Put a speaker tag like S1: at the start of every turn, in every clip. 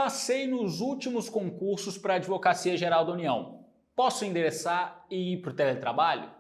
S1: Passei nos últimos concursos para a Advocacia Geral da União. Posso endereçar e ir para o teletrabalho?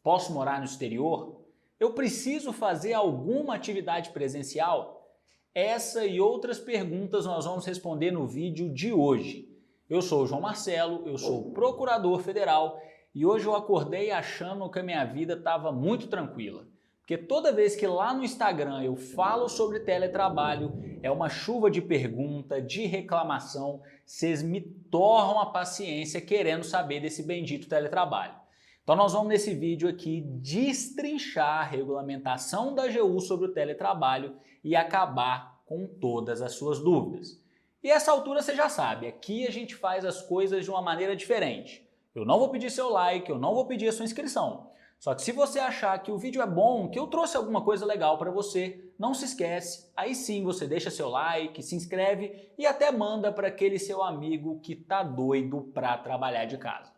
S1: Posso morar no exterior? Eu preciso fazer alguma atividade presencial? Essa e outras perguntas nós vamos responder no vídeo de hoje. Eu sou o João Marcelo, eu sou procurador federal e hoje eu acordei achando que a minha vida estava muito tranquila. Porque toda vez que lá no Instagram eu falo sobre teletrabalho, é uma chuva de pergunta, de reclamação, vocês me torram a paciência querendo saber desse bendito teletrabalho. Então nós vamos nesse vídeo aqui destrinchar a regulamentação da AGU sobre o teletrabalho e acabar com todas as suas dúvidas. E essa altura você já sabe, aqui a gente faz as coisas de uma maneira diferente. Eu não vou pedir seu like, eu não vou pedir a sua inscrição. Só que se você achar que o vídeo é bom, que eu trouxe alguma coisa legal para você, não se esquece, aí sim você deixa seu like, se inscreve e até manda para aquele seu amigo que tá doido para trabalhar de casa.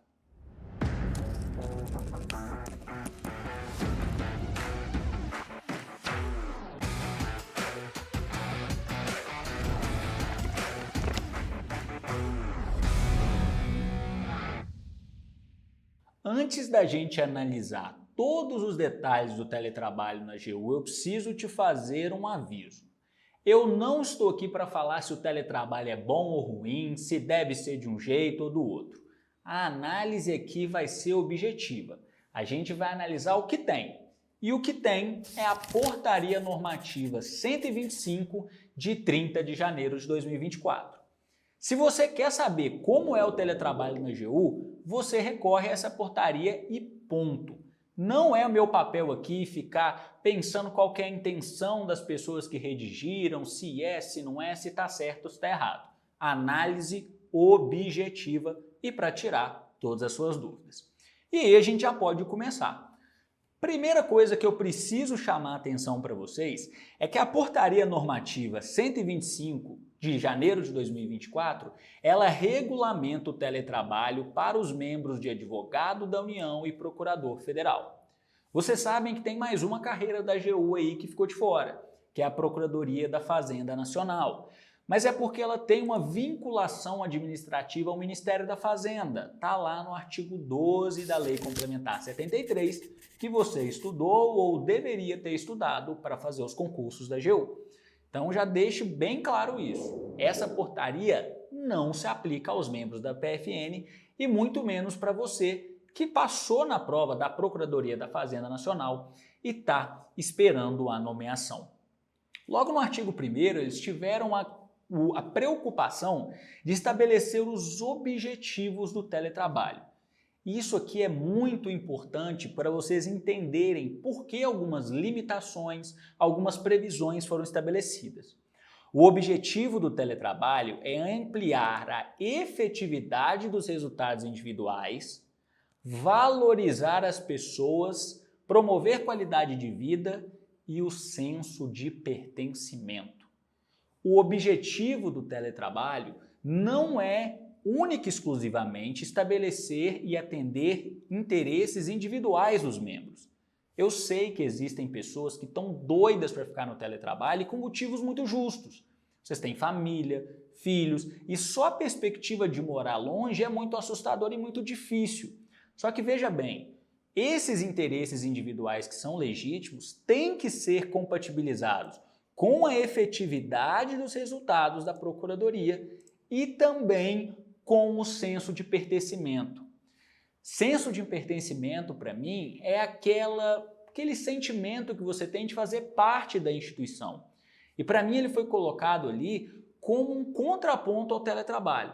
S1: Antes da gente analisar todos os detalhes do teletrabalho na AGU, eu preciso te fazer um aviso. Eu não estou aqui para falar se o teletrabalho é bom ou ruim, se deve ser de um jeito ou do outro. A análise aqui vai ser objetiva. A gente vai analisar o que tem. E o que tem é a Portaria Normativa 125 de 30 de janeiro de 2024. Se você quer saber como é o teletrabalho na AGU, você recorre a essa portaria e ponto. Não é o meu papel aqui ficar pensando qual que é a intenção das pessoas que redigiram, se é, se não é, se está certo, se está errado. Análise objetiva e para tirar todas as suas dúvidas. E aí a gente já pode começar. Primeira coisa que eu preciso chamar a atenção para vocês é que a Portaria Normativa 125 de janeiro de 2024, ela regulamenta o teletrabalho para os membros de advogado da União e procurador federal. Vocês sabem que tem mais uma carreira da AGU aí que ficou de fora, que é a Procuradoria da Fazenda Nacional. Mas é porque ela tem uma vinculação administrativa ao Ministério da Fazenda. Está lá no artigo 12 da Lei Complementar 73, que você estudou ou deveria ter estudado para fazer os concursos da AGU. Então já deixo bem claro isso. Essa portaria não se aplica aos membros da PFN e muito menos para você que passou na prova da Procuradoria da Fazenda Nacional e está esperando a nomeação. Logo no artigo 1º, eles tiveram a preocupação de estabelecer os objetivos do teletrabalho. Isso aqui é muito importante para vocês entenderem por que algumas limitações, algumas previsões foram estabelecidas. O objetivo do teletrabalho é ampliar a efetividade dos resultados individuais, valorizar as pessoas, promover qualidade de vida e o senso de pertencimento. O objetivo do teletrabalho não é única e exclusivamente estabelecer e atender interesses individuais dos membros. Eu sei que existem pessoas que estão doidas para ficar no teletrabalho e com motivos muito justos. Vocês têm família, filhos e só a perspectiva de morar longe é muito assustadora e muito difícil. Só que veja bem, esses interesses individuais que são legítimos têm que ser compatibilizados com a efetividade dos resultados da Procuradoria e também com o senso de pertencimento. Senso de pertencimento, para mim, é aquele sentimento que você tem de fazer parte da instituição. E para mim ele foi colocado ali como um contraponto ao teletrabalho.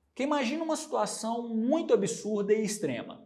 S1: Porque imagina uma situação muito absurda e extrema.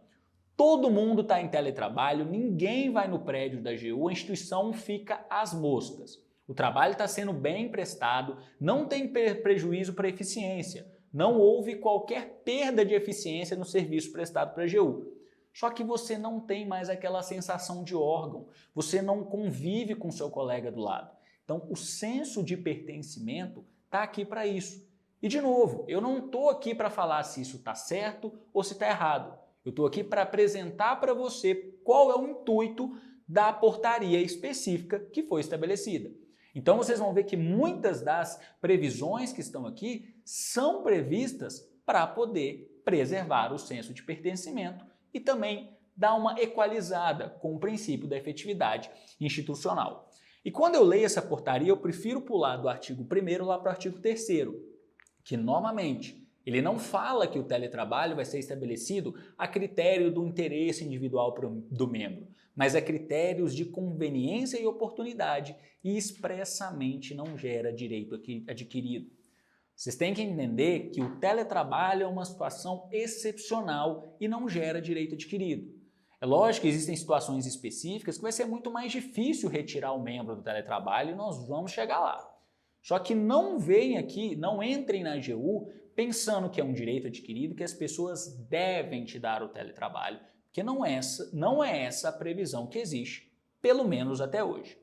S1: Todo mundo está em teletrabalho, ninguém vai no prédio da AGU, a instituição fica às moscas. O trabalho está sendo bem prestado, não tem prejuízo para a eficiência. Não houve qualquer perda de eficiência no serviço prestado para a AGU. Só que você não tem mais aquela sensação de órgão, você não convive com seu colega do lado. Então, o senso de pertencimento está aqui para isso. E, de novo, eu não estou aqui para falar se isso está certo ou se está errado. Eu estou aqui para apresentar para você qual é o intuito da portaria específica que foi estabelecida. Então vocês vão ver que muitas das previsões que estão aqui são previstas para poder preservar o senso de pertencimento e também dar uma equalizada com o princípio da efetividade institucional. E quando eu leio essa portaria, eu prefiro pular do artigo 1º lá para o artigo 3º, que novamente ele não fala que o teletrabalho vai ser estabelecido a critério do interesse individual do membro, mas a critérios de conveniência e oportunidade e expressamente não gera direito adquirido. Vocês têm que entender que o teletrabalho é uma situação excepcional e não gera direito adquirido. É lógico que existem situações específicas que vai ser muito mais difícil retirar o membro do teletrabalho e nós vamos chegar lá. Só que não venham aqui, não entrem na AGU pensando que é um direito adquirido, que as pessoas devem te dar o teletrabalho, porque não é essa a previsão que existe, pelo menos até hoje.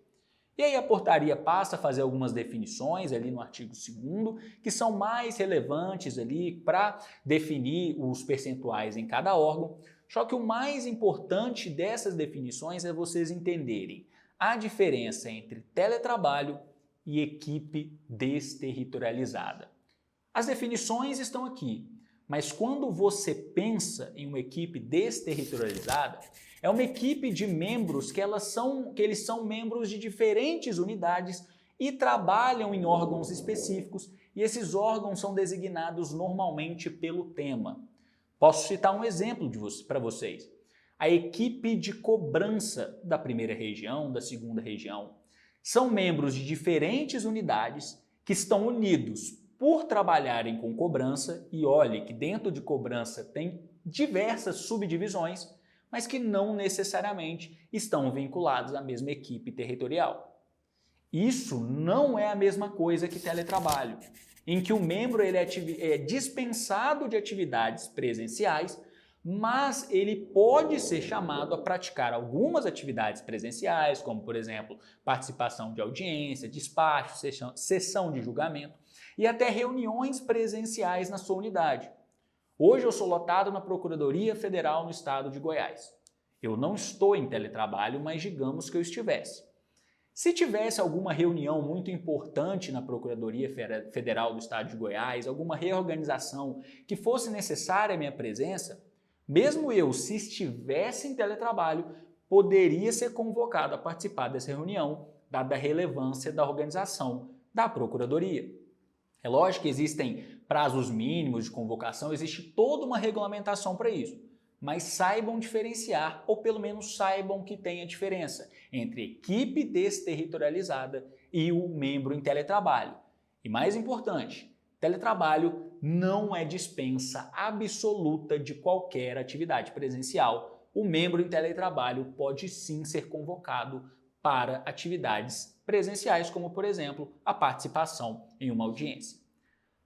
S1: E aí a portaria passa a fazer algumas definições ali no artigo 2º, que são mais relevantes ali para definir os percentuais em cada órgão. Só que o mais importante dessas definições é vocês entenderem a diferença entre teletrabalho e equipe desterritorializada. As definições estão aqui, mas quando você pensa em uma equipe desterritorializada, é uma equipe de membros que eles são membros de diferentes unidades e trabalham em órgãos específicos, e esses órgãos são designados normalmente pelo tema. Posso citar um exemplo para vocês. A equipe de cobrança da 1ª região, da 2ª região, são membros de diferentes unidades que estão unidos por trabalharem com cobrança, e olhe que dentro de cobrança tem diversas subdivisões, mas que não necessariamente estão vinculados à mesma equipe territorial. Isso não é a mesma coisa que teletrabalho, em que o membro ele é dispensado de atividades presenciais, mas ele pode ser chamado a praticar algumas atividades presenciais, como, por exemplo, participação de audiência, despacho, sessão de julgamento e até reuniões presenciais na sua unidade. Hoje eu sou lotado na Procuradoria Federal no estado de Goiás. Eu não estou em teletrabalho, mas digamos que eu estivesse. Se tivesse alguma reunião muito importante na Procuradoria Federal do estado de Goiás, alguma reorganização que fosse necessária a minha presença, mesmo eu, se estivesse em teletrabalho, poderia ser convocado a participar dessa reunião, dada a relevância da organização da Procuradoria. É lógico que existem prazos mínimos de convocação, existe toda uma regulamentação para isso, mas saibam diferenciar, ou pelo menos saibam que tem a diferença entre equipe desterritorializada e o membro em teletrabalho. E mais importante, teletrabalho não é dispensa absoluta de qualquer atividade presencial. O membro em teletrabalho pode sim ser convocado para atividades presenciais, como por exemplo, a participação em uma audiência.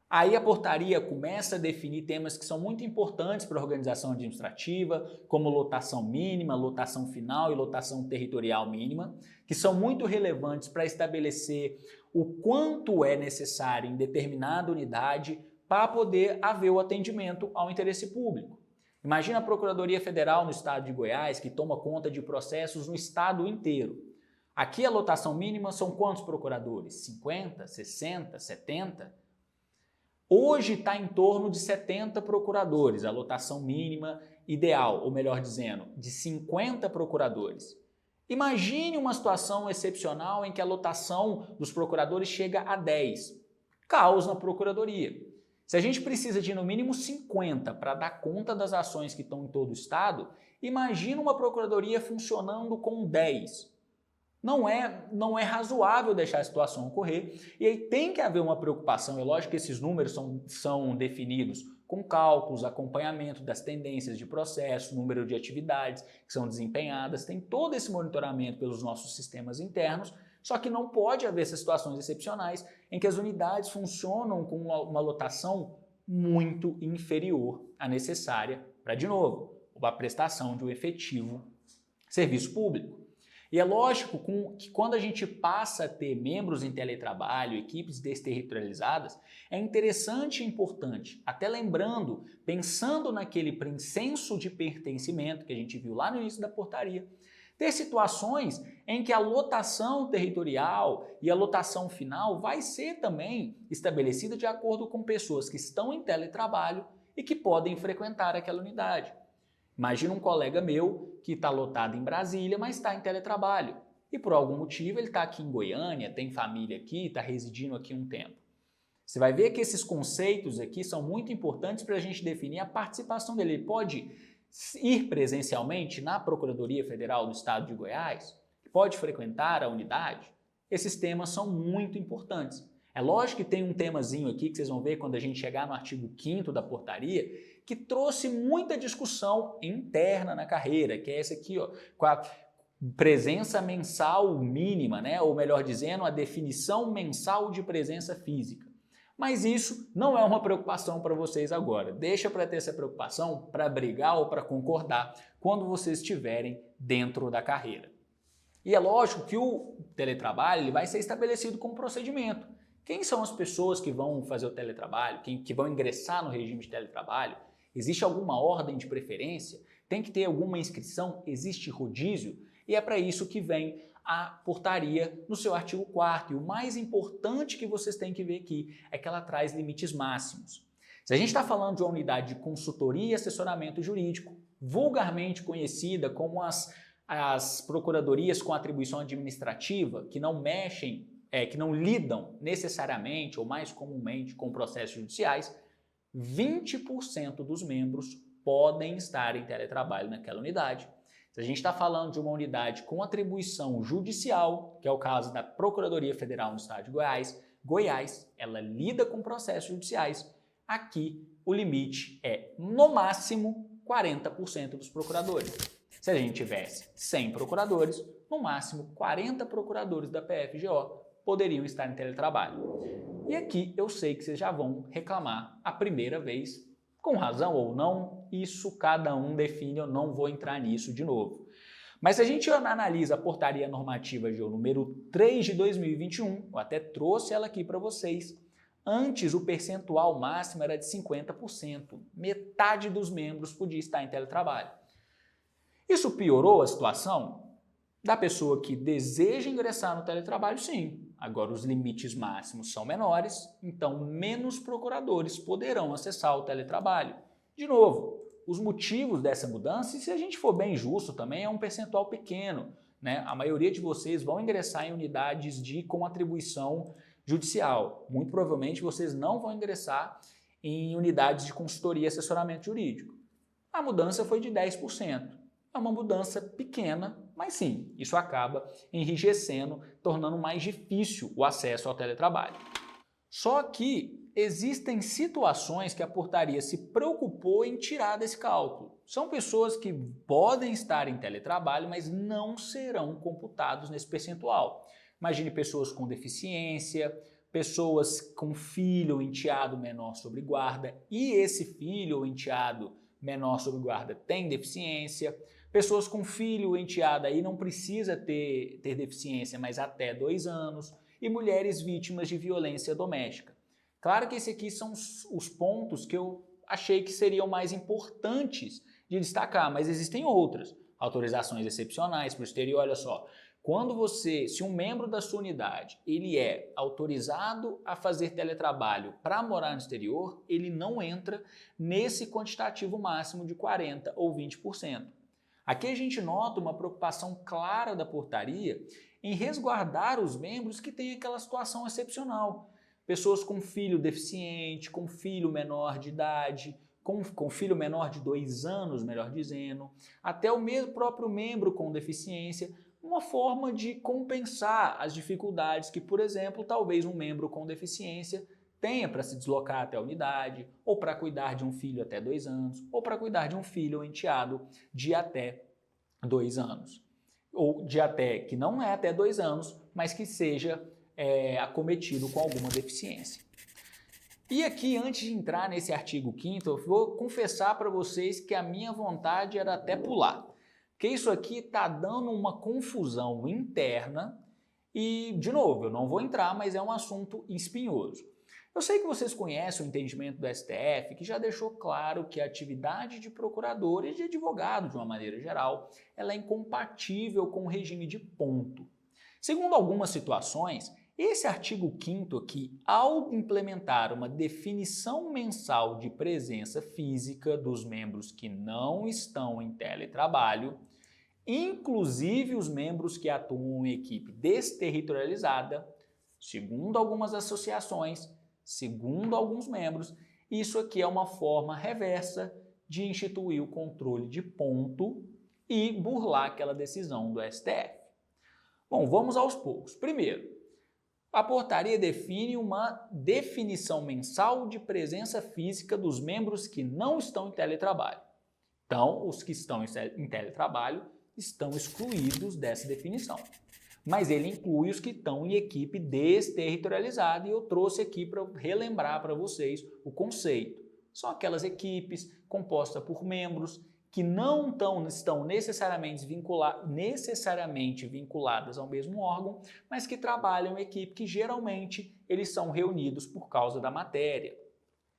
S1: Aí a portaria começa a definir temas que são muito importantes para a organização administrativa, como lotação mínima, lotação final e lotação territorial mínima, que são muito relevantes para estabelecer o quanto é necessário em determinada unidade para poder haver o atendimento ao interesse público. Imagina a Procuradoria Federal no estado de Goiás, que toma conta de processos no estado inteiro. Aqui a lotação mínima são quantos procuradores? 50, 60, 70? Hoje está em torno de 70 procuradores, a lotação mínima ideal, ou melhor dizendo, de 50 procuradores. Imagine uma situação excepcional em que a lotação dos procuradores chega a 10. Caos na procuradoria. Se a gente precisa de no mínimo 50 para dar conta das ações que estão em todo o estado, imagina uma procuradoria funcionando com 10. Não é razoável deixar a situação ocorrer e aí tem que haver uma preocupação. É lógico que esses números são definidos com cálculos, acompanhamento das tendências de processo, número de atividades que são desempenhadas, tem todo esse monitoramento pelos nossos sistemas internos, só que não pode haver essas situações excepcionais em que as unidades funcionam com uma lotação muito inferior à necessária para, de novo, a prestação de um efetivo serviço público. E é lógico que quando a gente passa a ter membros em teletrabalho, equipes desterritorializadas, é interessante e importante, até lembrando, pensando naquele senso de pertencimento que a gente viu lá no início da portaria, Ter situações em que a lotação territorial e a lotação final vai ser também estabelecida de acordo com pessoas que estão em teletrabalho e que podem frequentar aquela unidade. Imagina um colega meu que está lotado em Brasília, mas está em teletrabalho. E por algum motivo ele está aqui em Goiânia, tem família aqui, está residindo aqui um tempo. Você vai ver que esses conceitos aqui são muito importantes para a gente definir a participação dele. Ele pode ir presencialmente na Procuradoria Federal do Estado de Goiás? Pode frequentar a unidade? Esses temas são muito importantes. É lógico que tem um temazinho aqui que vocês vão ver quando a gente chegar no artigo 5º da portaria, que trouxe muita discussão interna na carreira, que é esse aqui, ó, com a presença mensal mínima, né? Ou melhor dizendo, a definição mensal de presença física. Mas isso não é uma preocupação para vocês agora. Deixa para ter essa preocupação para brigar ou para concordar quando vocês estiverem dentro da carreira. E é lógico que o teletrabalho ele vai ser estabelecido com um procedimento. Quem são as pessoas que vão fazer o teletrabalho, que vão ingressar no regime de teletrabalho? Existe alguma ordem de preferência? Tem que ter alguma inscrição? Existe rodízio? E é para isso que vem a portaria no seu artigo 4º. E o mais importante que vocês têm que ver aqui é que ela traz limites máximos. Se a gente está falando de uma unidade de consultoria e assessoramento jurídico, vulgarmente conhecida como as procuradorias com atribuição administrativa, que não mexem, que não lidam necessariamente ou mais comumente com processos judiciais, 20% dos membros podem estar em teletrabalho naquela unidade. Se a gente está falando de uma unidade com atribuição judicial, que é o caso da Procuradoria Federal no Estado de Goiás, ela lida com processos judiciais. Aqui o limite é, no máximo, 40% dos procuradores. Se a gente tivesse 100 procuradores, no máximo 40 procuradores da PFGO poderiam estar em teletrabalho. E aqui eu sei que vocês já vão reclamar a primeira vez, com razão ou não, isso cada um define, eu não vou entrar nisso de novo. Mas se a gente analisa a portaria normativa GEU número 3 de 2021, eu até trouxe ela aqui para vocês, antes o percentual máximo era de 50%, metade dos membros podia estar em teletrabalho. Isso piorou a situação da pessoa que deseja ingressar no teletrabalho? Sim. Agora os limites máximos são menores, então menos procuradores poderão acessar o teletrabalho. De novo, os motivos dessa mudança, e se a gente for bem justo também, é um percentual pequeno, né? A maioria de vocês vão ingressar em unidades com atribuição judicial. Muito provavelmente vocês não vão ingressar em unidades de consultoria e assessoramento jurídico. A mudança foi de 10%. É uma mudança pequena, mas sim, isso acaba enrijecendo, tornando mais difícil o acesso ao teletrabalho. Só que existem situações que a portaria se preocupou em tirar desse cálculo. São pessoas que podem estar em teletrabalho, mas não serão computados nesse percentual. Imagine pessoas com deficiência, pessoas com filho ou enteado menor sob guarda, e esse filho ou enteado menor sob guarda tem deficiência. Pessoas com filho ou enteado aí não precisa ter deficiência, mas até 2 anos. E mulheres vítimas de violência doméstica. Claro que esses aqui são os pontos que eu achei que seriam mais importantes de destacar, mas existem outras. Autorizações excepcionais para o exterior, olha só. Se um membro da sua unidade ele é autorizado a fazer teletrabalho para morar no exterior, ele não entra nesse quantitativo máximo de 40% ou 20%. Aqui a gente nota uma preocupação clara da portaria em resguardar os membros que têm aquela situação excepcional. Pessoas com filho deficiente, com filho menor de idade, com filho menor de 2 anos, melhor dizendo, até o próprio membro com deficiência, uma forma de compensar as dificuldades que, por exemplo, talvez um membro com deficiência tenha para se deslocar até a unidade, ou para cuidar de um filho até 2 anos, ou para cuidar de um filho ou enteado de até 2 anos. Ou de até, que não é até 2 anos, mas que seja acometido com alguma deficiência. E aqui, antes de entrar nesse artigo 5º, eu vou confessar para vocês que a minha vontade era até pular. Porque isso aqui está dando uma confusão interna e, de novo, eu não vou entrar, mas é um assunto espinhoso. Eu sei que vocês conhecem o entendimento do STF, que já deixou claro que a atividade de procurador e de advogado, de uma maneira geral, ela é incompatível com o regime de ponto. Segundo algumas situações, esse artigo 5º aqui, ao implementar uma definição mensal de presença física dos membros que não estão em teletrabalho, inclusive os membros que atuam em equipe desterritorializada, segundo algumas associações, segundo alguns membros, isso aqui é uma forma reversa de instituir o controle de ponto e burlar aquela decisão do STF. Bom, vamos aos poucos. Primeiro, a portaria define uma definição mensal de presença física dos membros que não estão em teletrabalho. Então, os que estão em teletrabalho estão excluídos dessa definição. Mas ele inclui os que estão em equipe desterritorializada e eu trouxe aqui para relembrar para vocês o conceito. São aquelas equipes compostas por membros que não estão necessariamente vinculadas ao mesmo órgão, mas que trabalham em equipe que geralmente eles são reunidos por causa da matéria.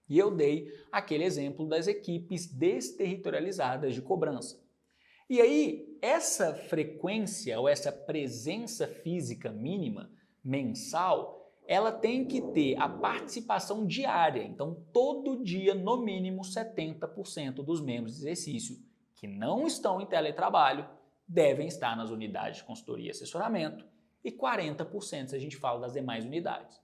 S1: E eu dei aquele exemplo das equipes desterritorializadas de cobrança. E aí, essa frequência ou essa presença física mínima, mensal, ela tem que ter a participação diária. Então, todo dia, no mínimo, 70% dos membros de exercício que não estão em teletrabalho devem estar nas unidades de consultoria e assessoramento e 40% se a gente fala das demais unidades.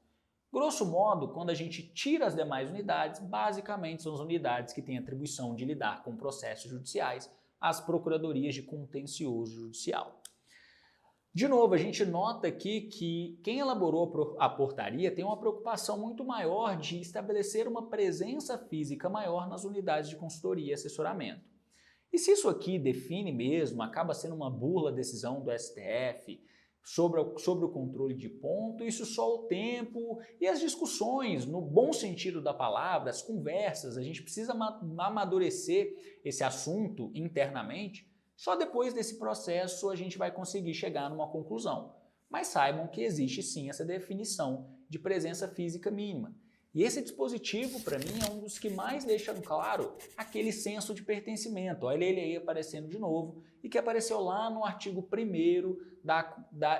S1: Grosso modo, quando a gente tira as demais unidades, basicamente são as unidades que têm atribuição de lidar com processos judiciais, as procuradorias de contencioso judicial. De novo, a gente nota aqui que quem elaborou a portaria tem uma preocupação muito maior de estabelecer uma presença física maior nas unidades de consultoria e assessoramento. E se isso aqui define mesmo, acaba sendo uma burla decisão do STF sobre o controle de ponto, isso só o tempo e as discussões, no bom sentido da palavra, as conversas, a gente precisa amadurecer esse assunto internamente, só depois desse processo a gente vai conseguir chegar numa conclusão. Mas saibam que existe sim essa definição de presença física mínima. E esse dispositivo, para mim, é um dos que mais deixam claro aquele senso de pertencimento. Olha ele aí aparecendo de novo e que apareceu lá no artigo 1º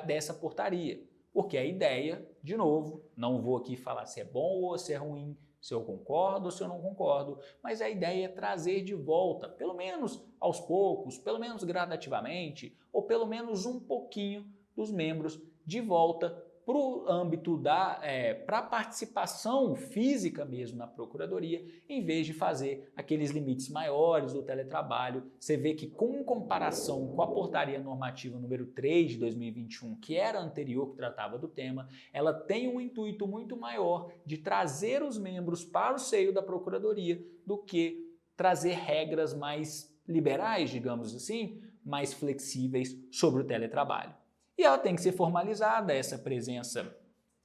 S1: dessa portaria. Porque a ideia, de novo, não vou aqui falar se é bom ou se é ruim, se eu concordo ou se eu não concordo, mas a ideia é trazer de volta, pelo menos aos poucos, pelo menos gradativamente, ou pelo menos um pouquinho dos membros de volta para o âmbito para a participação física mesmo na procuradoria, em vez de fazer aqueles limites maiores do teletrabalho. Você vê que com comparação com a portaria normativa número 3 de 2021, que era a anterior, que tratava do tema, ela tem um intuito muito maior de trazer os membros para o seio da procuradoria do que trazer regras mais liberais, digamos assim, mais flexíveis sobre o teletrabalho. E ela tem que ser formalizada, essa presença,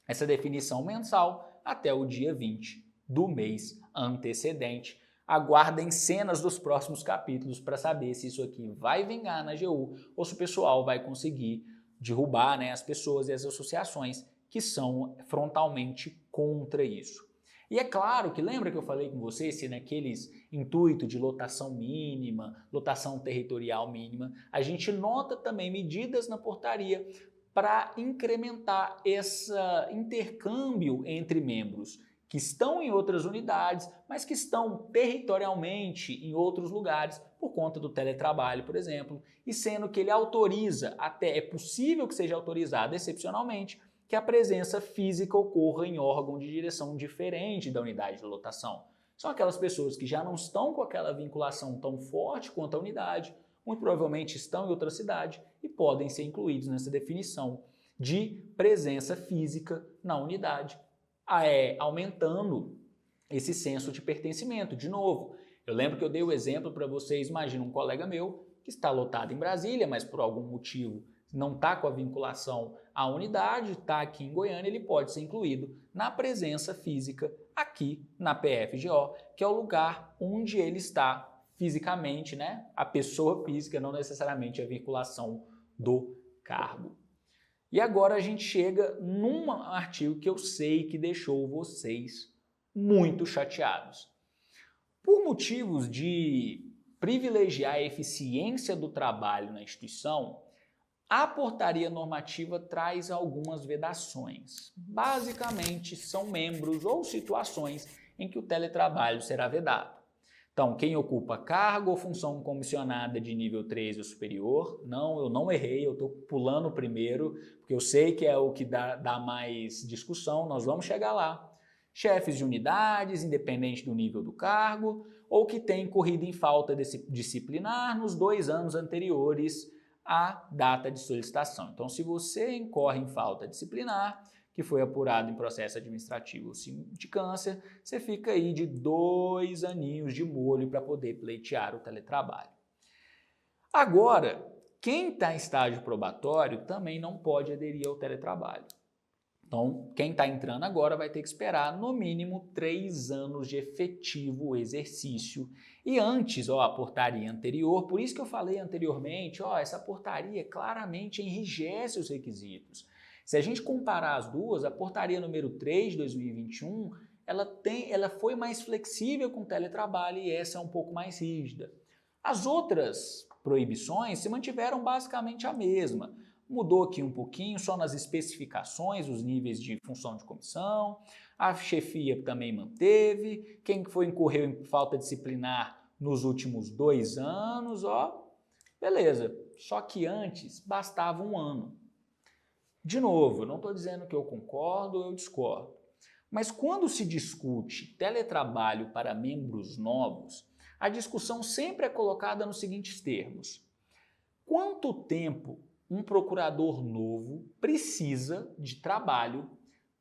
S1: essa definição mensal, até o dia 20 do mês antecedente. Aguardem cenas dos próximos capítulos para saber se isso aqui vai vingar na AGU ou se o pessoal vai conseguir derrubar, as pessoas e as associações que são frontalmente contra isso. E é claro que, lembra que eu falei com vocês, se naqueles intuito de lotação mínima, lotação territorial mínima, a gente nota também medidas na portaria para incrementar esse intercâmbio entre membros que estão em outras unidades, mas que estão territorialmente em outros lugares, por conta do teletrabalho, por exemplo, e sendo que ele autoriza, até é possível que seja autorizado excepcionalmente, que a presença física ocorra em órgão de direção diferente da unidade de lotação. São aquelas pessoas que já não estão com aquela vinculação tão forte quanto a unidade, muito provavelmente estão em outra cidade e podem ser incluídos nessa definição de presença física na unidade, aumentando esse senso de pertencimento. De novo, eu lembro que eu dei o exemplo para vocês, imagina um colega meu que está lotado em Brasília, mas por algum motivo não está com a vinculação à unidade, está aqui em Goiânia, ele pode ser incluído na presença física aqui na PFGO, que é o lugar onde ele está fisicamente, a pessoa física, não necessariamente a vinculação do cargo. E agora a gente chega num artigo que eu sei que deixou vocês muito chateados. Por motivos de privilegiar a eficiência do trabalho na instituição, a portaria normativa traz algumas vedações. Basicamente, são membros ou situações em que o teletrabalho será vedado. Então, quem ocupa cargo ou função comissionada de nível 3 ou superior, não, eu não errei, eu estou pulando o primeiro, porque eu sei que é o que dá mais discussão, nós vamos chegar lá. Chefes de unidades, independente do nível do cargo, ou que tem incorrido em falta disciplinar nos 2 anos anteriores à data de solicitação. Então, se você incorre em falta disciplinar, que foi apurado em processo administrativo ou sindicância, você fica aí de 2 aninhos de molho para poder pleitear o teletrabalho. Agora, quem está em estágio probatório também não pode aderir ao teletrabalho. Então, quem está entrando agora vai ter que esperar no mínimo 3 anos de efetivo exercício. E antes, a portaria anterior, por isso que eu falei anteriormente, essa portaria claramente enrijece os requisitos. Se a gente comparar as duas, a portaria número 3 de 2021, ela foi mais flexível com o teletrabalho e essa é um pouco mais rígida. As outras proibições se mantiveram basicamente a mesma. Mudou aqui um pouquinho, só nas especificações, os níveis de função de comissão, a chefia também manteve, quem incorreu em falta disciplinar nos últimos 2 anos, beleza. Só que antes bastava 1 ano. De novo, eu não estou dizendo que eu concordo ou eu discordo, mas quando se discute teletrabalho para membros novos, a discussão sempre é colocada nos seguintes termos: quanto tempo um procurador novo precisa de trabalho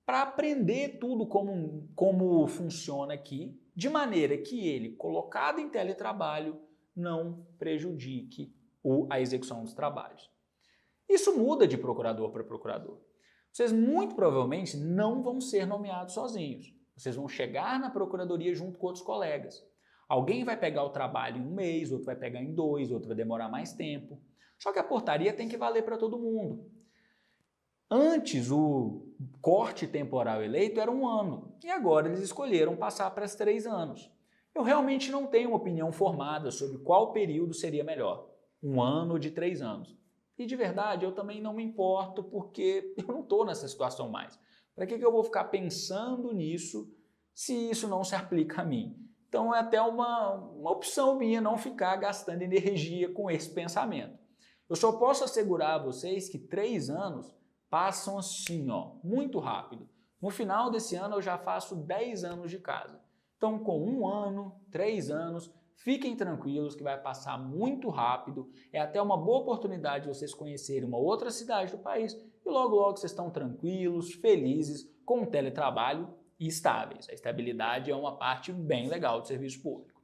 S1: para aprender tudo como funciona aqui, de maneira que ele, colocado em teletrabalho, não prejudique a execução dos trabalhos. Isso muda de procurador para procurador. Vocês muito provavelmente não vão ser nomeados sozinhos. Vocês vão chegar na procuradoria junto com outros colegas. Alguém vai pegar o trabalho em 1 mês, outro vai pegar em 2, outro vai demorar mais tempo. Só que a portaria tem que valer para todo mundo. Antes, o corte temporal eleito era 1 ano e agora eles escolheram passar para 3 anos. Eu realmente não tenho uma opinião formada sobre qual período seria melhor, 1 ano ou de 3 anos. E de verdade, eu também não me importo porque eu não estou nessa situação mais. Para que eu vou ficar pensando nisso se isso não se aplica a mim? Então é até uma opção minha não ficar gastando energia com esse pensamento. Eu só posso assegurar a vocês que 3 anos passam assim, muito rápido. No final desse ano eu já faço 10 anos de casa. Então com 1 ano, 3 anos, fiquem tranquilos que vai passar muito rápido, é até uma boa oportunidade de vocês conhecerem uma outra cidade do país e logo vocês estão tranquilos, felizes, com o teletrabalho e estáveis. A estabilidade é uma parte bem legal do serviço público.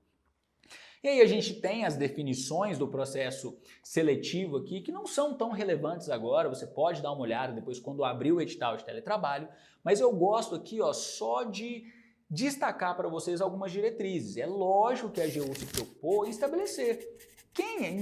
S1: E aí a gente tem as definições do processo seletivo aqui, que não são tão relevantes agora, você pode dar uma olhada depois quando abrir o edital de teletrabalho, mas eu gosto aqui só de destacar para vocês algumas diretrizes. É lógico que a AGU se preocupou em estabelecer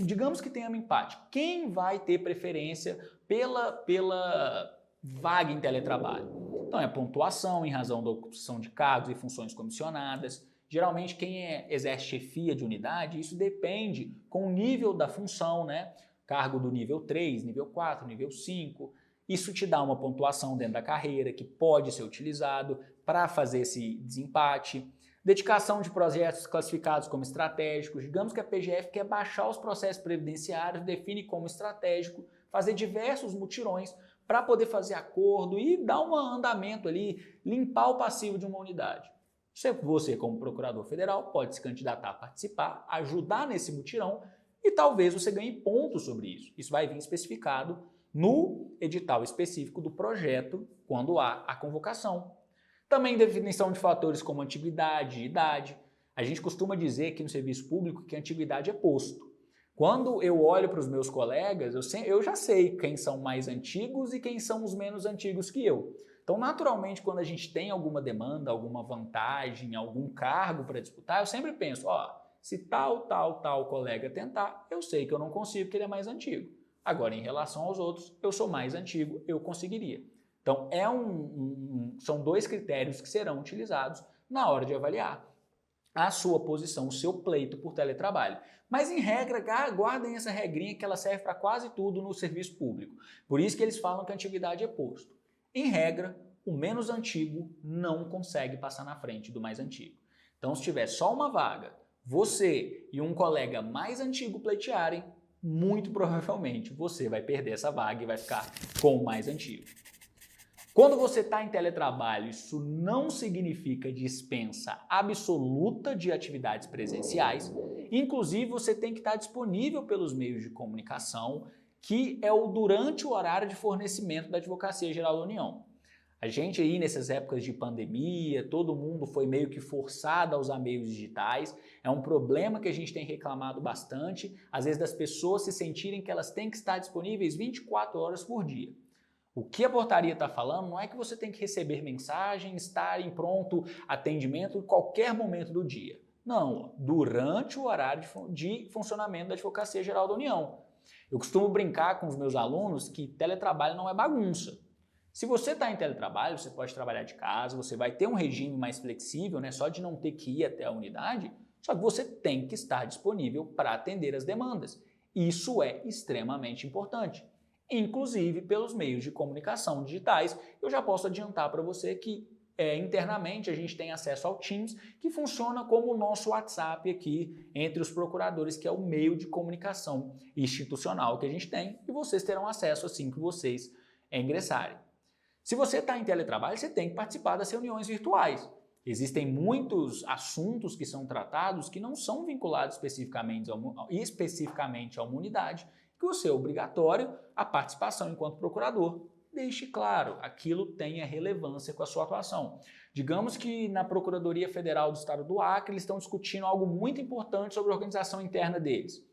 S1: digamos que tenha um empate, quem vai ter preferência pela vaga em teletrabalho? Então é pontuação em razão da ocupação de cargos e funções comissionadas. Geralmente quem exerce chefia de unidade, isso depende com o nível da função, né? Cargo do nível 3, nível 4, nível 5. Isso te dá uma pontuação dentro da carreira que pode ser utilizado para fazer esse desempate. Dedicação de projetos classificados como estratégicos. Digamos que a PGF quer baixar os processos previdenciários, define como estratégico, fazer diversos mutirões para poder fazer acordo e dar um andamento ali, limpar o passivo de uma unidade. Você, como procurador federal, pode se candidatar a participar, ajudar nesse mutirão e talvez você ganhe pontos sobre isso. Isso vai vir especificado no edital específico do projeto quando há a convocação. Também definição de fatores como antiguidade e idade. A gente costuma dizer aqui no serviço público que a antiguidade é posto. Quando eu olho para os meus colegas, eu já sei quem são mais antigos e quem são os menos antigos que eu. Então, naturalmente, quando a gente tem alguma demanda, alguma vantagem, algum cargo para disputar, eu sempre penso, se tal colega tentar, eu sei que eu não consigo porque ele é mais antigo. Agora, em relação aos outros, eu sou mais antigo, eu conseguiria. Então, são 2 critérios que serão utilizados na hora de avaliar a sua posição, o seu pleito por teletrabalho. Mas em regra, guardem essa regrinha que ela serve para quase tudo no serviço público. Por isso que eles falam que a antiguidade é posto. Em regra, o menos antigo não consegue passar na frente do mais antigo. Então, se tiver só uma vaga, você e um colega mais antigo pleitearem, muito provavelmente você vai perder essa vaga e vai ficar com o mais antigo. Quando você está em teletrabalho, isso não significa dispensa absoluta de atividades presenciais. Inclusive, você tem que estar disponível pelos meios de comunicação, que é o durante o horário de fornecimento da Advocacia Geral da União. A gente aí nessas épocas de pandemia, todo mundo foi meio que forçado a usar meios digitais. É um problema que a gente tem reclamado bastante, às vezes das pessoas se sentirem que elas têm que estar disponíveis 24 horas por dia. O que a portaria está falando não é que você tem que receber mensagem, estar em pronto atendimento em qualquer momento do dia. Não, durante o horário de funcionamento da Advocacia Geral da União. Eu costumo brincar com os meus alunos que teletrabalho não é bagunça. Se você está em teletrabalho, você pode trabalhar de casa, você vai ter um regime mais flexível, né, só de não ter que ir até a unidade, só que você tem que estar disponível para atender as demandas. Isso é extremamente importante. Inclusive pelos meios de comunicação digitais. Eu já posso adiantar para você que internamente a gente tem acesso ao Teams, que funciona como o nosso WhatsApp aqui entre os procuradores, que é o meio de comunicação institucional que a gente tem, e vocês terão acesso assim que vocês ingressarem. Se você está em teletrabalho, você tem que participar das reuniões virtuais. Existem muitos assuntos que são tratados que não são vinculados especificamente a uma unidade, que você é obrigatório a participação enquanto procurador. Deixe claro, aquilo tenha relevância com a sua atuação. Digamos que na Procuradoria Federal do Estado do Acre eles estão discutindo algo muito importante sobre a organização interna deles.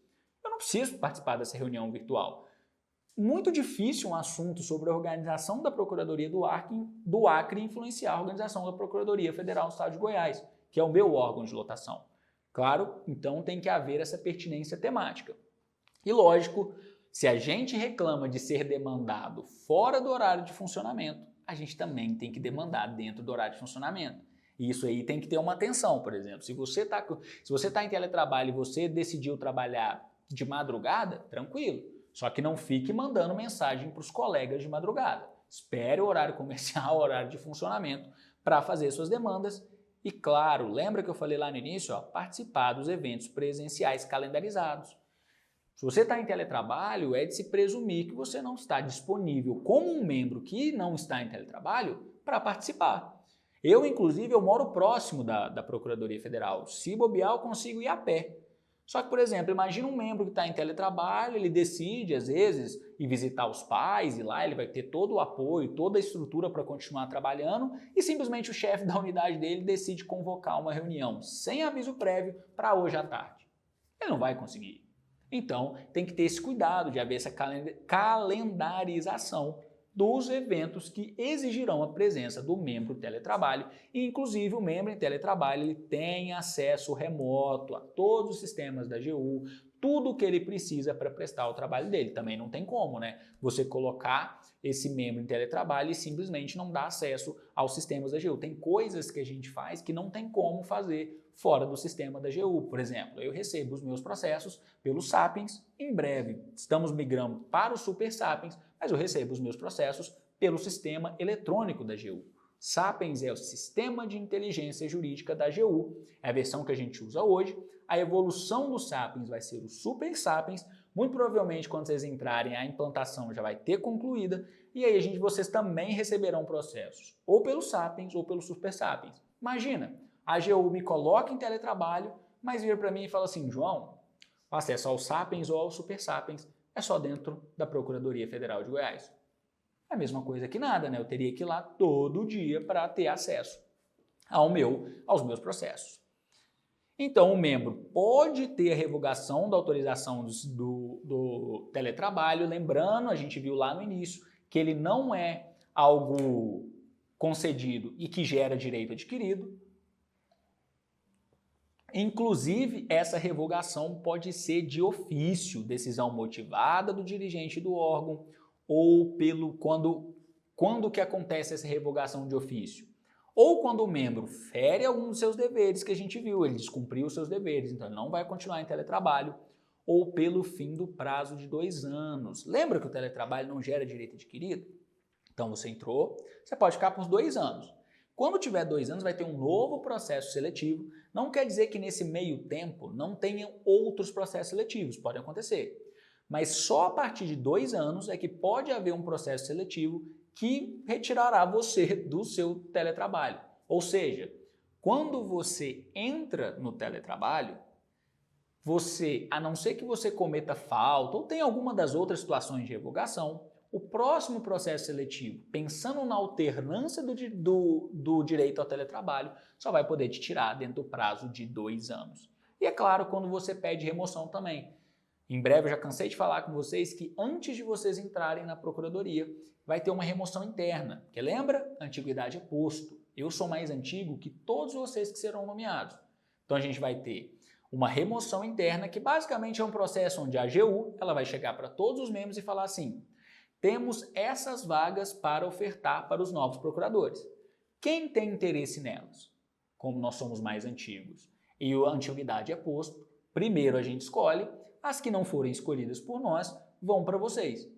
S1: Eu não preciso participar dessa reunião virtual. Muito difícil um assunto sobre a organização da Procuradoria do Acre influenciar a organização da Procuradoria Federal do Estado de Goiás, que é o meu órgão de lotação. Claro, então tem que haver essa pertinência temática. E lógico, se a gente reclama de ser demandado fora do horário de funcionamento, a gente também tem que demandar dentro do horário de funcionamento. E isso aí tem que ter uma atenção, por exemplo. Se você está em teletrabalho e você decidiu trabalhar de madrugada, tranquilo. Só que não fique mandando mensagem para os colegas de madrugada. Espere o horário comercial, o horário de funcionamento para fazer suas demandas. E claro, lembra que eu falei lá no início, participar dos eventos presenciais calendarizados. Se você está em teletrabalho, é de se presumir que você não está disponível como um membro que não está em teletrabalho para participar. Inclusive, eu moro próximo da Procuradoria Federal. Se bobear, eu consigo ir a pé. Só que, por exemplo, imagina um membro que está em teletrabalho, ele decide, às vezes, ir visitar os pais, e lá ele vai ter todo o apoio, toda a estrutura para continuar trabalhando, e simplesmente o chefe da unidade dele decide convocar uma reunião sem aviso prévio para hoje à tarde. Ele não vai conseguir. Então, tem que ter esse cuidado de haver essa calendarização dos eventos que exigirão a presença do membro teletrabalho. E, inclusive, o membro em teletrabalho ele tem acesso remoto a todos os sistemas da AGU, tudo o que ele precisa para prestar o trabalho dele. Também não tem como, né? Você colocar esse membro em teletrabalho e simplesmente não dar acesso aos sistemas da AGU. Tem coisas que a gente faz que não tem como fazer fora do sistema da AGU. Por exemplo, eu recebo os meus processos pelo Sapiens. Em breve, estamos migrando para o Super Sapiens, mas eu recebo os meus processos pelo sistema eletrônico da AGU. Sapiens é o sistema de inteligência jurídica da AGU, é a versão que a gente usa hoje. A evolução do Sapiens vai ser o Super Sapiens. Muito provavelmente, quando vocês entrarem, a implantação já vai ter concluída. E aí, vocês também receberão processos, ou pelo Sapiens ou pelo Super Sapiens. Imagina, a AGU me coloca em teletrabalho, mas vira para mim e fala assim, João, o acesso ao Sapiens ou ao Super Sapiens é só dentro da Procuradoria Federal de Goiás. É a mesma coisa que nada, né? Eu teria que ir lá todo dia para ter acesso aos meus processos. Então, o membro pode ter a revogação da autorização do teletrabalho, lembrando, a gente viu lá no início, que ele não é algo concedido e que gera direito adquirido. Inclusive, essa revogação pode ser de ofício, decisão motivada do dirigente do órgão, ou quando que acontece essa revogação de ofício? ou quando o membro fere algum dos seus deveres que a gente viu, ele descumpriu os seus deveres, então ele não vai continuar em teletrabalho, ou pelo fim do prazo de 2 anos. Lembra que o teletrabalho não gera direito adquirido? Então você entrou, você pode ficar por 2 anos. Quando tiver 2 anos vai ter um novo processo seletivo, não quer dizer que nesse meio tempo não tenham outros processos seletivos, podem acontecer. Mas só a partir de 2 anos é que pode haver um processo seletivo que retirará você do seu teletrabalho. Ou seja, quando você entra no teletrabalho, você, a não ser que você cometa falta ou tenha alguma das outras situações de revogação, o próximo processo seletivo, pensando na alternância do direito ao teletrabalho, só vai poder te tirar dentro do prazo de 2 anos. E é claro, quando você pede remoção também. Em breve eu já cansei de falar com vocês que antes de vocês entrarem na procuradoria, vai ter uma remoção interna, porque lembra? Antiguidade é posto. Eu sou mais antigo que todos vocês que serão nomeados. Então a gente vai ter uma remoção interna que basicamente é um processo onde a AGU ela vai chegar para todos os membros e falar assim: temos essas vagas para ofertar para os novos procuradores. Quem tem interesse nelas? Como nós somos mais antigos e a antiguidade é posto, primeiro a gente escolhe, as que não forem escolhidas por nós vão para vocês.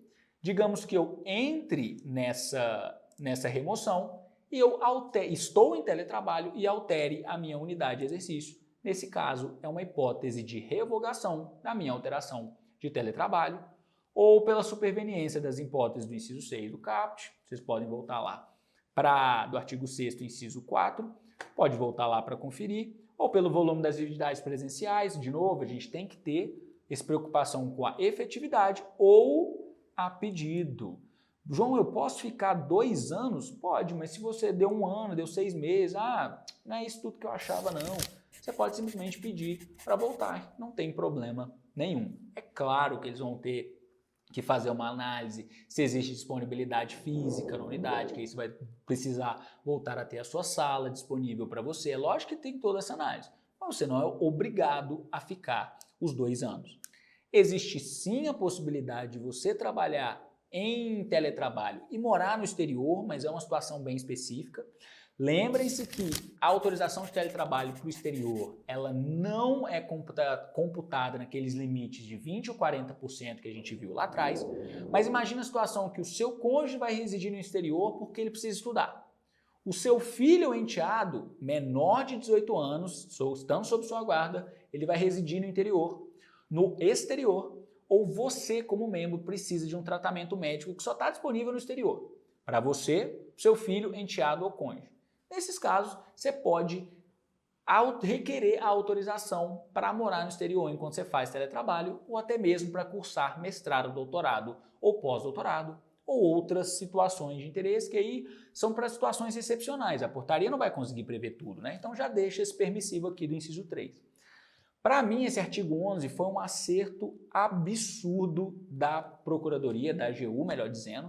S1: Digamos que eu entre nessa remoção e eu estou em teletrabalho e altere a minha unidade de exercício. Nesse caso, é uma hipótese de revogação da minha alteração de teletrabalho ou pela superveniência das hipóteses do inciso 6 do CAPT. Vocês podem voltar lá do artigo 6º, inciso 4, pode voltar lá para conferir, ou pelo volume das atividades presenciais. De novo, a gente tem que ter essa preocupação com a efetividade ou a pedido. João, eu posso ficar 2 anos? Pode, mas se você deu 1 ano, deu 6 meses, não é isso tudo que eu achava não. Você pode simplesmente pedir para voltar, não tem problema nenhum. É claro que eles vão ter que fazer uma análise se existe disponibilidade física na unidade, que aí você vai precisar voltar a ter a sua sala disponível para você. É lógico que tem toda essa análise, mas você não é obrigado a ficar os 2 anos. Existe sim a possibilidade de você trabalhar em teletrabalho e morar no exterior, mas é uma situação bem específica. Lembrem-se que a autorização de teletrabalho para o exterior, ela não é computada naqueles limites de 20% ou 40% que a gente viu lá atrás, mas imagina a situação que o seu cônjuge vai residir no exterior porque ele precisa estudar. O seu filho ou enteado, menor de 18 anos, estando sob sua guarda, ele vai residir no exterior, ou você, como membro, precisa de um tratamento médico que só está disponível no exterior, para você, seu filho, enteado ou cônjuge. Nesses casos, você pode requerer a autorização para morar no exterior enquanto você faz teletrabalho ou até mesmo para cursar mestrado, doutorado ou pós-doutorado ou outras situações de interesse que aí são para situações excepcionais. A portaria não vai conseguir prever tudo, né? Então já deixa esse permissivo aqui do inciso 3. Para mim, esse artigo 11 foi um acerto absurdo da Procuradoria, da AGU, melhor dizendo,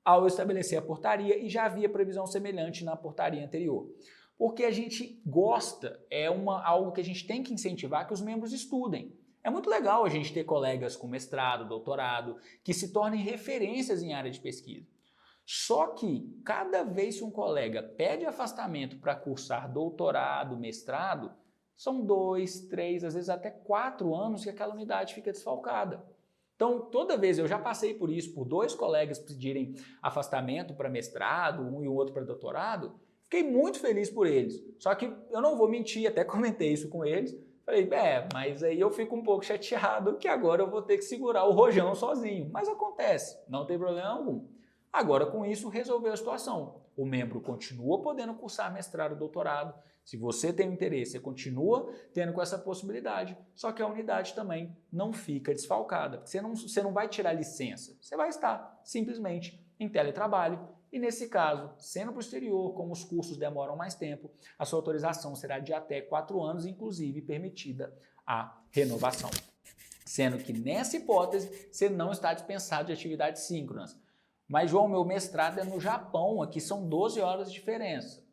S1: ao estabelecer a portaria, e já havia previsão semelhante na portaria anterior. Porque a gente gosta, algo que a gente tem que incentivar que os membros estudem. É muito legal a gente ter colegas com mestrado, doutorado, que se tornem referências em área de pesquisa. Só que cada vez que um colega pede afastamento para cursar doutorado, mestrado, são 2, 3, às vezes até 4 anos que aquela unidade fica desfalcada. Então, toda vez, eu já passei por isso, por 2 colegas pedirem afastamento para mestrado, um e o outro para doutorado, fiquei muito feliz por eles. Só que eu não vou mentir, até comentei isso com eles, falei, mas aí eu fico um pouco chateado que agora eu vou ter que segurar o rojão sozinho. Mas acontece, não tem problema algum. Agora, com isso, resolveu a situação. O membro continua podendo cursar mestrado ou doutorado. Se você tem interesse, você continua tendo com essa possibilidade, só que a unidade também não fica desfalcada. Você não vai tirar licença, você vai estar simplesmente em teletrabalho e, nesse caso, sendo para o exterior, como os cursos demoram mais tempo, a sua autorização será de até 4 anos, inclusive permitida a renovação. Sendo que, nessa hipótese, você não está dispensado de atividades síncronas. Mas, João, meu mestrado é no Japão, aqui são 12 horas de diferença.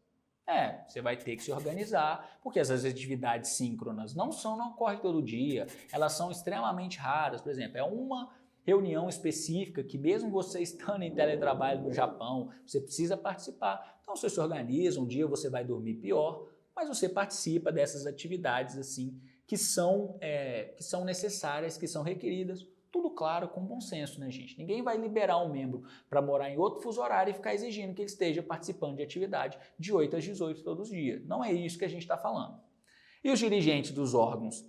S1: Você vai ter que se organizar, porque essas atividades síncronas não ocorrem todo dia, elas são extremamente raras. Por exemplo, é uma reunião específica que mesmo você estando em teletrabalho no Japão, você precisa participar. Então você se organiza, um dia você vai dormir pior, mas você participa dessas atividades assim que são necessárias, que são requeridas. Tudo claro, com bom senso, né, gente? Ninguém vai liberar um membro para morar em outro fuso horário e ficar exigindo que ele esteja participando de atividade de 8 às 18 todos os dias. Não é isso que a gente está falando. E os dirigentes dos órgãos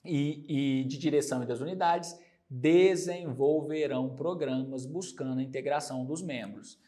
S1: e de direção e das unidades desenvolverão programas buscando a integração dos membros.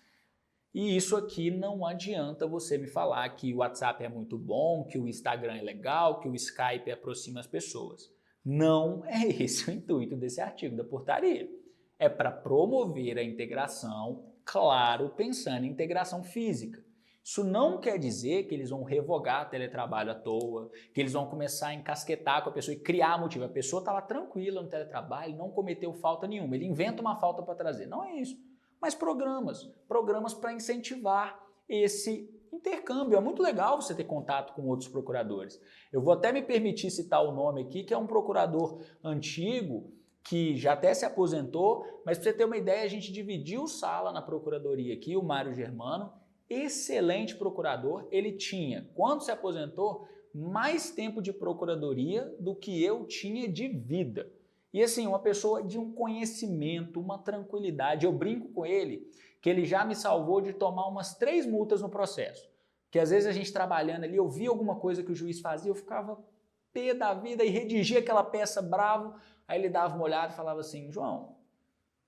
S1: E isso aqui não adianta você me falar que o WhatsApp é muito bom, que o Instagram é legal, que o Skype aproxima as pessoas. Não é esse o intuito desse artigo da portaria. É para promover a integração, claro, pensando em integração física. Isso não quer dizer que eles vão revogar teletrabalho à toa, que eles vão começar a encasquetar com a pessoa e criar motivo. A pessoa está lá tranquila no teletrabalho, não cometeu falta nenhuma, ele inventa uma falta para trazer. Não é isso. Mas programas para incentivar esse intercâmbio. É muito legal você ter contato com outros procuradores. Eu vou até me permitir citar o nome aqui, que é um procurador antigo, que já até se aposentou, mas para você ter uma ideia, a gente dividiu sala na procuradoria aqui, o Mário Germano, excelente procurador, ele tinha, quando se aposentou, mais tempo de procuradoria do que eu tinha de vida. E assim, uma pessoa de um conhecimento, uma tranquilidade. Eu brinco com ele que ele já me salvou de tomar umas 3 multas no processo. Que às vezes a gente trabalhando ali, eu via alguma coisa que o juiz fazia, eu ficava pé da vida e redigia aquela peça bravo. Aí ele dava uma olhada e falava assim, João,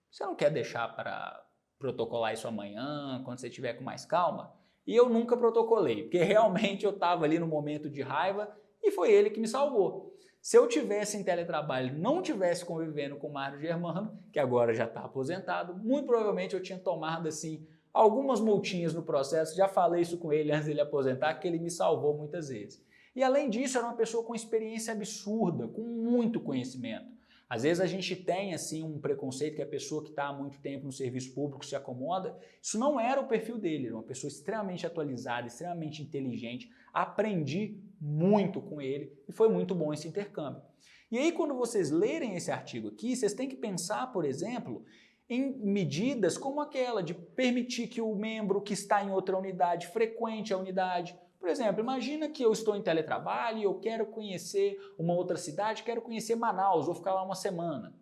S1: você não quer deixar para protocolar isso amanhã, quando você estiver com mais calma? E eu nunca protocolei, porque realmente eu estava ali no momento de raiva e foi ele que me salvou. Se eu tivesse em teletrabalho, não tivesse convivendo com o Mário Germano, que agora já está aposentado, muito provavelmente eu tinha tomado assim algumas multinhas no processo, já falei isso com ele antes dele aposentar, que ele me salvou muitas vezes. E além disso, era uma pessoa com experiência absurda, com muito conhecimento. Às vezes a gente tem assim um preconceito que a pessoa que está há muito tempo no serviço público se acomoda. Isso não era o perfil dele, era uma pessoa extremamente atualizada, extremamente inteligente. Aprendi muito com ele e foi muito bom esse intercâmbio. E aí quando vocês lerem esse artigo aqui, vocês têm que pensar, por exemplo, em medidas como aquela de permitir que o membro que está em outra unidade frequente a unidade. Por exemplo, imagina que eu estou em teletrabalho e eu quero conhecer uma outra cidade, quero conhecer Manaus, vou ficar lá uma semana.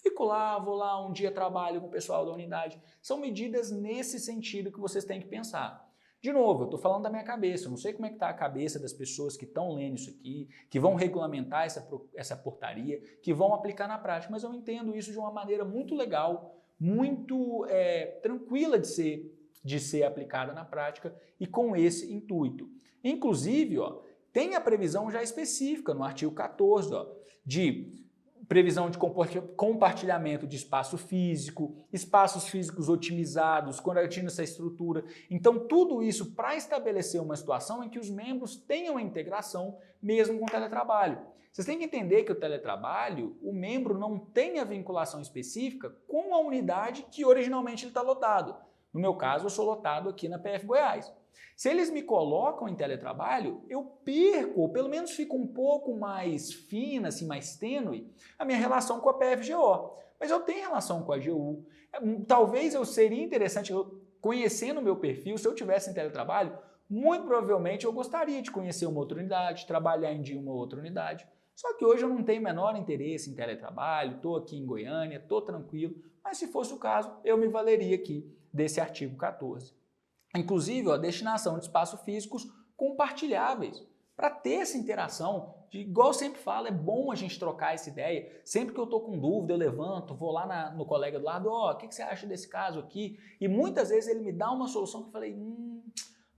S1: Fico lá, vou lá um dia, trabalho com o pessoal da unidade. São medidas nesse sentido que vocês têm que pensar. De novo, eu estou falando da minha cabeça, eu não sei como é que está a cabeça das pessoas que estão lendo isso aqui, que vão regulamentar essa portaria, que vão aplicar na prática, mas eu entendo isso de uma maneira muito legal, muito tranquila de ser aplicada na prática e com esse intuito. Inclusive, ó, tem a previsão já específica no artigo 14, ó, de previsão de compartilhamento de espaço físico, espaços físicos otimizados, garantindo essa estrutura. Então, tudo isso para estabelecer uma situação em que os membros tenham a integração mesmo com o teletrabalho. Vocês têm que entender que o teletrabalho, o membro não tem a vinculação específica com a unidade que originalmente ele está lotado. No meu caso, eu sou lotado aqui na PF Goiás. Se eles me colocam em teletrabalho, eu perco, ou pelo menos fico um pouco mais fina, assim, mais tênue, a minha relação com a PFGO. Mas eu tenho relação com a AGU. Talvez eu seria interessante, conhecendo o meu perfil, se eu tivesse em teletrabalho, muito provavelmente eu gostaria de conhecer uma outra unidade, trabalhar em uma outra unidade. Só que hoje eu não tenho o menor interesse em teletrabalho, estou aqui em Goiânia, estou tranquilo, mas se fosse o caso, eu me valeria aqui desse artigo 14. Inclusive, a destinação de espaços físicos compartilháveis, para ter essa interação, igual eu sempre falo, é bom a gente trocar essa ideia. Sempre que eu estou com dúvida, eu levanto, vou lá no colega do lado, ó, o que você acha desse caso aqui? E muitas vezes ele me dá uma solução que eu falei,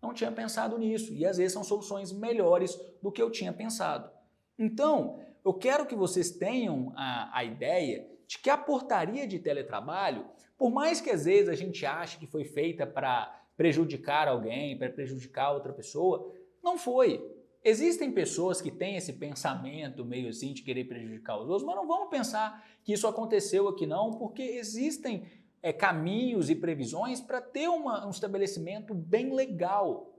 S1: não tinha pensado nisso. E às vezes são soluções melhores do que eu tinha pensado. Então, eu quero que vocês tenham a ideia de que a portaria de teletrabalho, por mais que às vezes a gente ache que foi feita para prejudicar alguém, para prejudicar outra pessoa, não foi. Existem pessoas que têm esse pensamento meio assim de querer prejudicar os outros, mas não vamos pensar que isso aconteceu aqui não, porque existem caminhos e previsões para ter um estabelecimento bem legal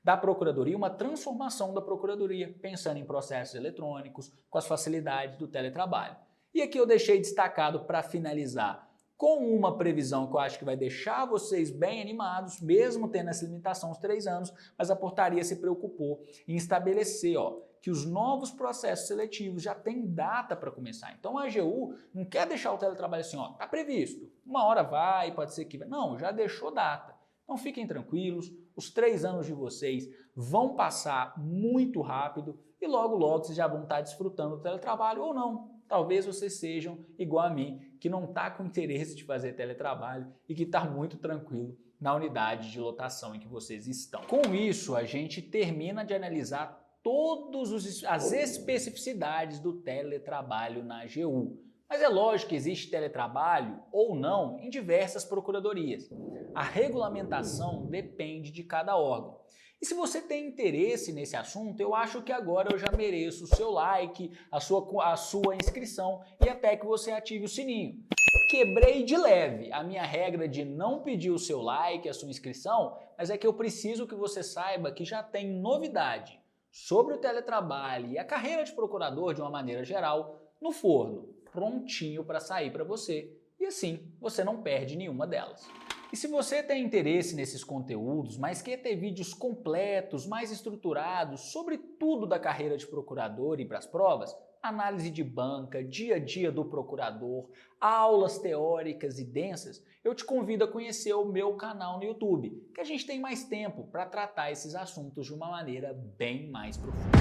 S1: da Procuradoria, uma transformação da Procuradoria, pensando em processos eletrônicos, com as facilidades do teletrabalho. E aqui eu deixei destacado para finalizar com uma previsão que eu acho que vai deixar vocês bem animados, mesmo tendo essa limitação de 3 anos, mas a portaria se preocupou em estabelecer que os novos processos seletivos já têm data para começar. Então a AGU não quer deixar o teletrabalho assim, está previsto, uma hora vai, pode ser que vai. Não, já deixou data. Então fiquem tranquilos, os 3 anos de vocês vão passar muito rápido e logo logo vocês já vão estar desfrutando do teletrabalho ou não. Talvez vocês sejam igual a mim, que não está com interesse de fazer teletrabalho e que está muito tranquilo na unidade de lotação em que vocês estão. Com isso, a gente termina de analisar todas as especificidades do teletrabalho na AGU. Mas é lógico que existe teletrabalho ou não em diversas procuradorias. A regulamentação depende de cada órgão. E se você tem interesse nesse assunto, eu acho que agora eu já mereço o seu like, a sua inscrição e até que você ative o sininho. Quebrei de leve a minha regra de não pedir o seu like, a sua inscrição, mas é que eu preciso que você saiba que já tem novidade sobre o teletrabalho e a carreira de procurador de uma maneira geral no forno, prontinho para sair para você. E assim, você não perde nenhuma delas. E se você tem interesse nesses conteúdos, mas quer ter vídeos completos, mais estruturados sobre tudo da carreira de procurador e para as provas, análise de banca, dia a dia do procurador, aulas teóricas e densas, eu te convido a conhecer o meu canal no YouTube, que a gente tem mais tempo para tratar esses assuntos de uma maneira bem mais profunda.